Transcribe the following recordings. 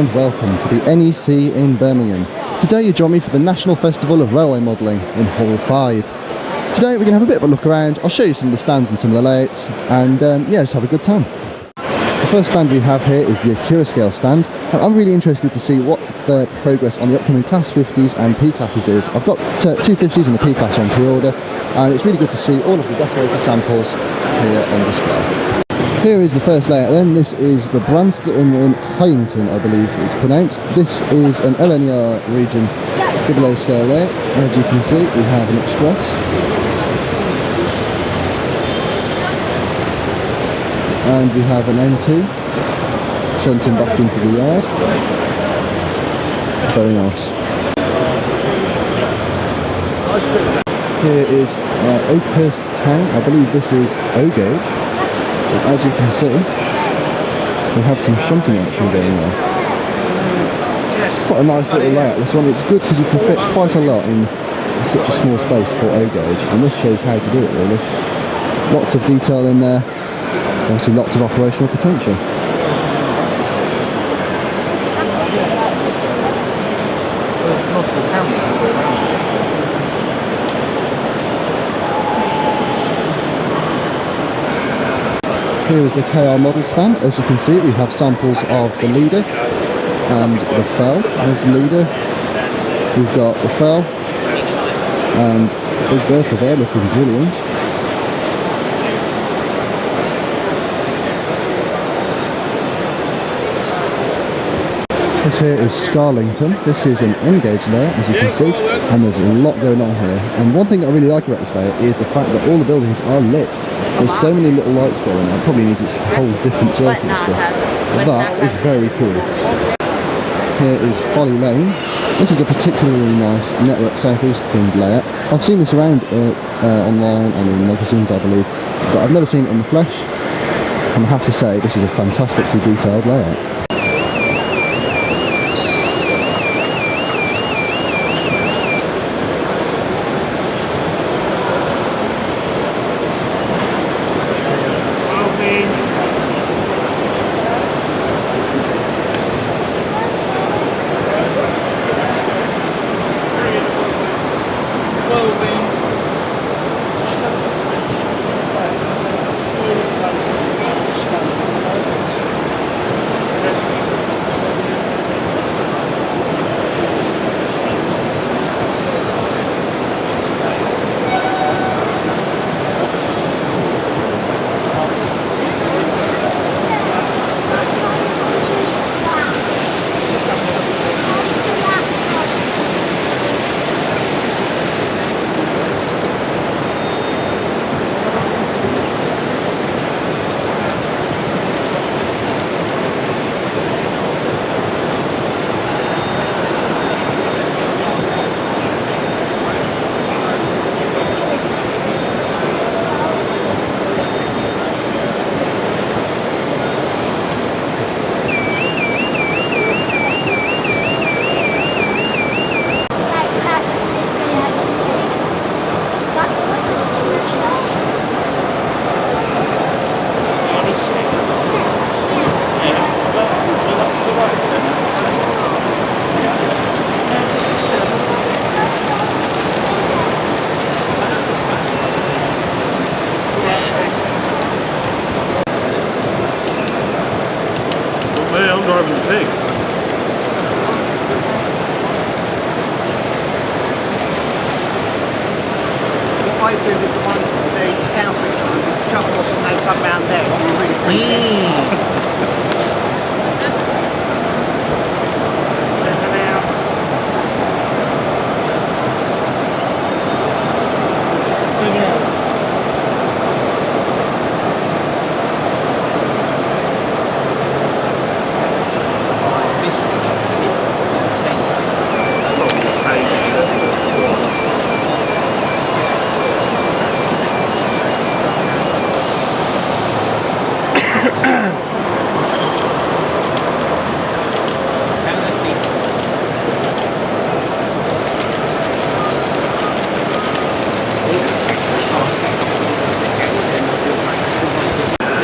and welcome to the NEC in Birmingham. Today you join me for the National Festival of Railway Modelling in Hall 5. Today we're going to have a bit of a look around. I'll show you some of the stands and some of the layouts, and yeah, just have a good time. The first stand we have here is the Akira scale stand, and I'm really interested to see what the progress on the upcoming Class 50s and P classes is. I've got two 50s and a P class on pre-order, and it's really good to see all of the decorated samples here on display. Here is the first layout then. This is the Branston in Hyington, I believe it's pronounced. This is an LNER region AA scale layout. As you can see, we have an express. And we have an N2 shunting back into the yard. Very nice. Here is Oakhurst Town. I believe this is O gauge. As you can see, we have some shunting action going on. Quite a nice little layout. This one, it's good because you can fit quite a lot in such a small space for O gauge, and this shows how to do it really. Lots of detail in there, obviously lots of operational potential. Here is the KR model stand. As you can see, we have samples of the leader and the fell. There's the leader. We've got the fell and the big Bertha there looking brilliant. This here is Scarlington. This is an N-gauge layer, as you can see, and there's a lot going on here. And one thing I really like about this layer is the fact that all the buildings are lit. There's so many little lights going on, it probably needs its whole different circle and stuff. But that is very cool. Here is Folly Lane. This is a particularly nice Network South East themed layout. I've seen this around online and in magazines, I believe, but I've never seen it in the flesh. And I have to say, this is a fantastically detailed layout.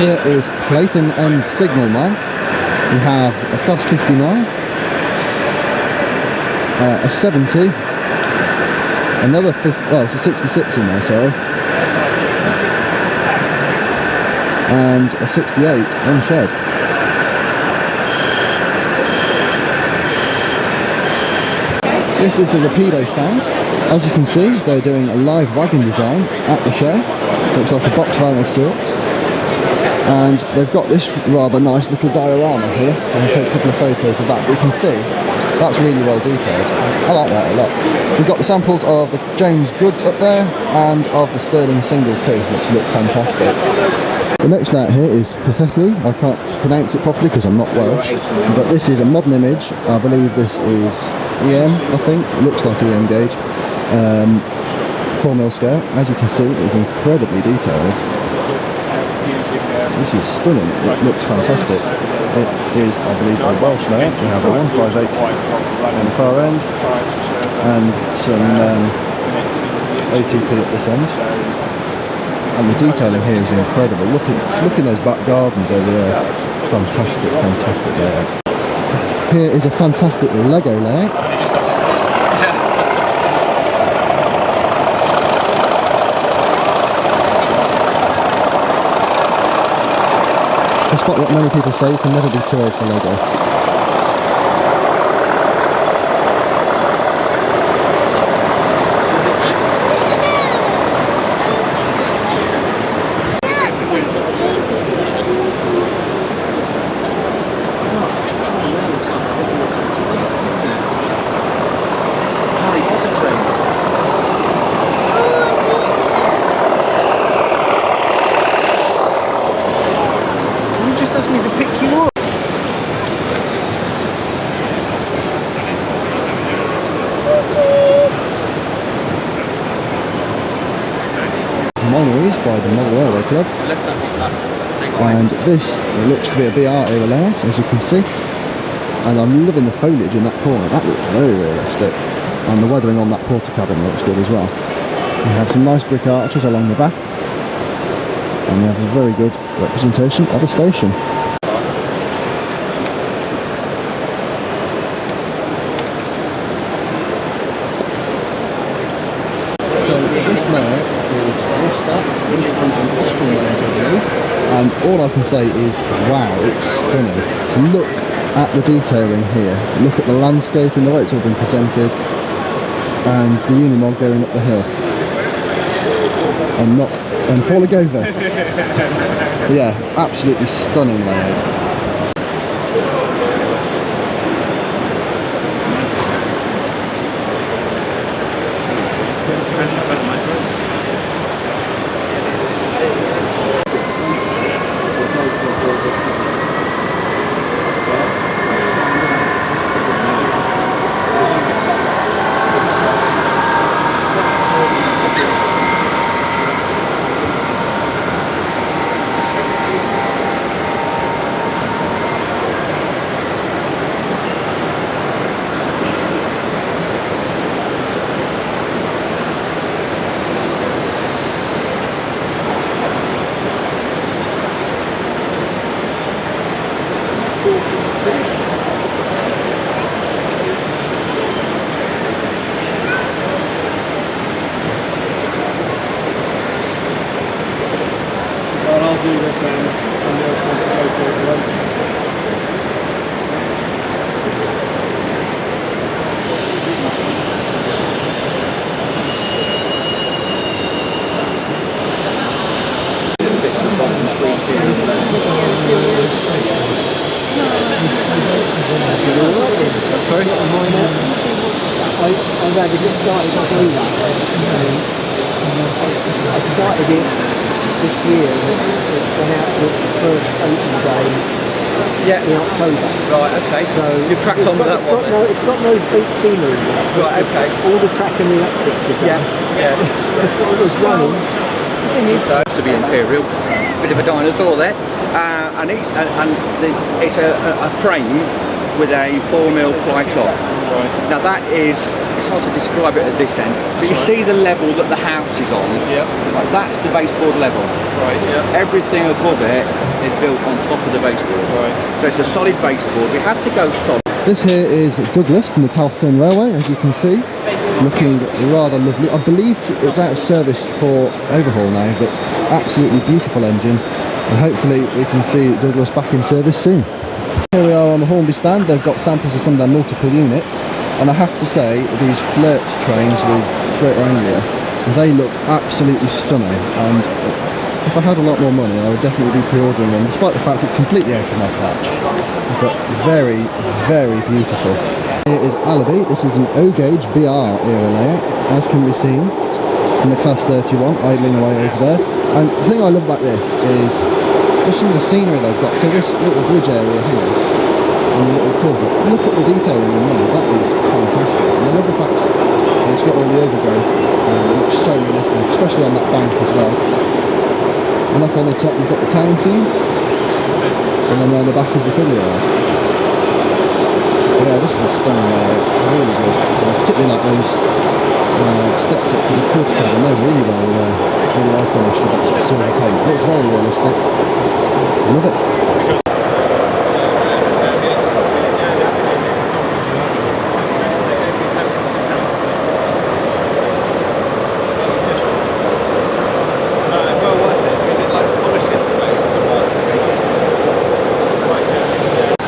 Here is Plum End Signal Man. We have a Class 59 a 70, another 50, oh it's a 66 in there, sorry, and a 68 on shed. This is the Rapido stand. As you can see, they're doing a live wagon design at the show. Looks like a box van of sorts. And they've got this rather nice little diorama here. So I'm going to take a couple of photos of that. But you can see that's really well detailed. I like that a lot. We've got the samples of the James Goods up there and of the Sterling single too, which look fantastic. The next layout here is Pathetically. I can't pronounce it properly because I'm not Welsh. But this is a modern image. I believe this is EM, I think. It looks like EM gauge. 4mm scale. As you can see, it is incredibly detailed. This is stunning. It looks fantastic. It is, I believe, a Welsh layout. We have a 158 on the far end and some ATP at this end. And the detailing here is incredible. Look at those back gardens over there. Fantastic, fantastic layout. Here is a fantastic Lego layout. Despite what many people say, you can never be too old for Lego. By the Model Airway Club, and this it looks to be a BR era layout, as you can see, and I'm loving the foliage in that corner. That looks very realistic, and the weathering on that porter cabin looks good as well. We have some nice brick arches along the back, and we have a very good representation of a station. So this layout is Wolfstat. This is an Austrian layout, I believe, and all I can say is wow, it's stunning. Look at the detailing here. Look at the landscaping, the way it's all been presented, and the Unimog going up the hill and falling over. Yeah, absolutely stunning layout. I've had to get started soon. I started it this year. It went out to its first open day in October. Right, okay. So you cracked on with that one? It's got no scenery. Right, okay. All the track and the electrics are done. Yeah. It was running. It used to be Imperial. Bit of a dinosaur there. And it's a frame with a 4mm ply top. Right. Now that is, it's hard to describe it at this end, but you see the level that the house is on. Yeah. Like that's the baseboard level. Right. Yeah. Everything above it is built on top of the baseboard. Right. So it's a solid baseboard. We had to go solid This here is Douglas from the Talcon Railway, as you can see, looking rather lovely. I believe it's out of service for overhaul now, but absolutely beautiful engine, and hopefully we can see Douglas back in service soon. Here we are on the Hornby stand. They've got samples of some of their multiple units, and I have to say these flirt trains with Greater Anglia, they look absolutely stunning, and if I had a lot more money I would definitely be pre-ordering them, despite the fact it's completely out of my patch, but very, very beautiful. Here is Alibi. This is an O-gauge BR era layout, as can be seen from the Class 31 idling away over there. And the thing I love about this is just some of the scenery they've got. So this little bridge area here, and the little culvert, look at the detailing in there, that is fantastic. And I love the fact that it's got all the overgrowth, it looks so realistic, especially on that bank as well. And up on the top you've got the town scene, and then around the back is the fiddle yard. Yeah, this is a stunning layout, really good. Particularly like those step foot to the quarter cabin, they're really well finished with that sort of silver paint. It looks very realistic. Love it.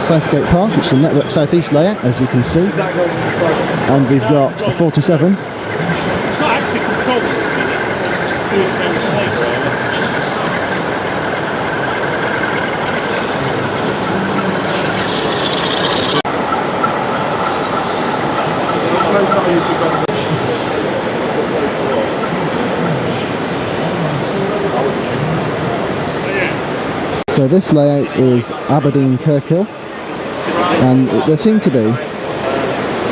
Southgate Park, which is a Network South East layout, as you can see, and we've got a 47. It's not actually controlled at the minute. It's doing its own thing, really. So this layout is Aberdeen Kirkhill, and there seem to be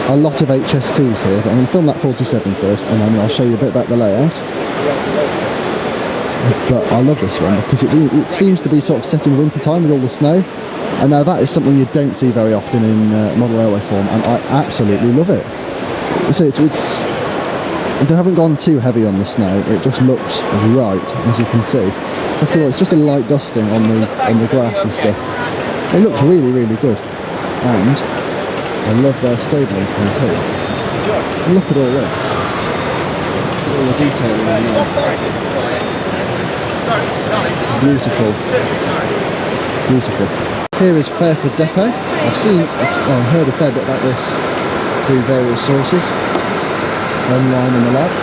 a lot of HSTs here, but I'm going to film that 47 first and then I'll show you a bit about the layout. But I love this one because it seems to be sort of set in winter time with all the snow, and now that is something you don't see very often in model railway form, and I absolutely love it. So it's they haven't gone too heavy on the snow, it just looks right, as you can see. It's just a light dusting on the grass and stuff. It looks really, really good, and I love their stabling point here. Look at all this, all the detailing in there. Beautiful, beautiful. Here is Fairford Depot. I've heard a fair bit about this through various sources, online and the like.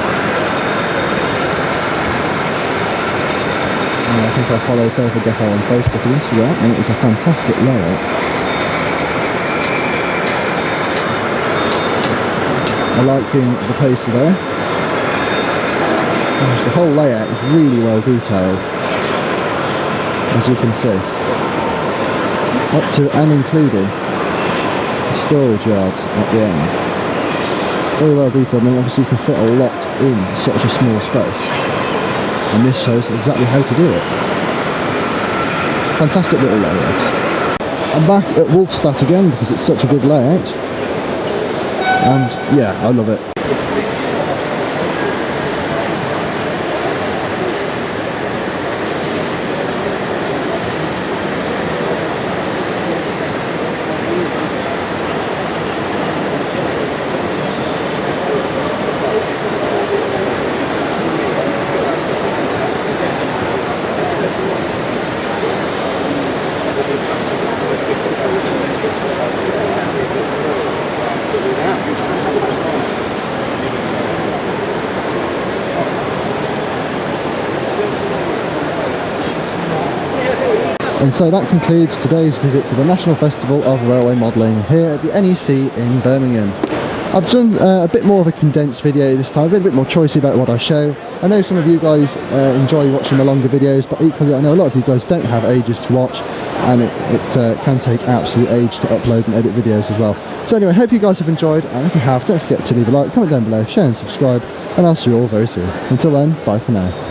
I think I follow Fairford Depot on Facebook and Instagram, and it is a fantastic layout. I liking the poster there. The whole layout is really well detailed, as you can see. Up to and including the storage yards at the end. Very well detailed. I mean, obviously you can fit a lot in such a small space, and this shows exactly how to do it. Fantastic little layout. I'm back at Wolfstat again because it's such a good layout, and yeah, I love it. And so that concludes today's visit to the National Festival of Railway Modelling here at the NEC in Birmingham. I've done a bit more of a condensed video this time, a bit more choicy about what I show. I know some of you guys enjoy watching the longer videos, but equally I know a lot of you guys don't have ages to watch, and it can take absolute age to upload and edit videos as well. So anyway, hope you guys have enjoyed, and if you have, don't forget to leave a like, comment down below, share and subscribe, and I'll see you all very soon. Until then, bye for now.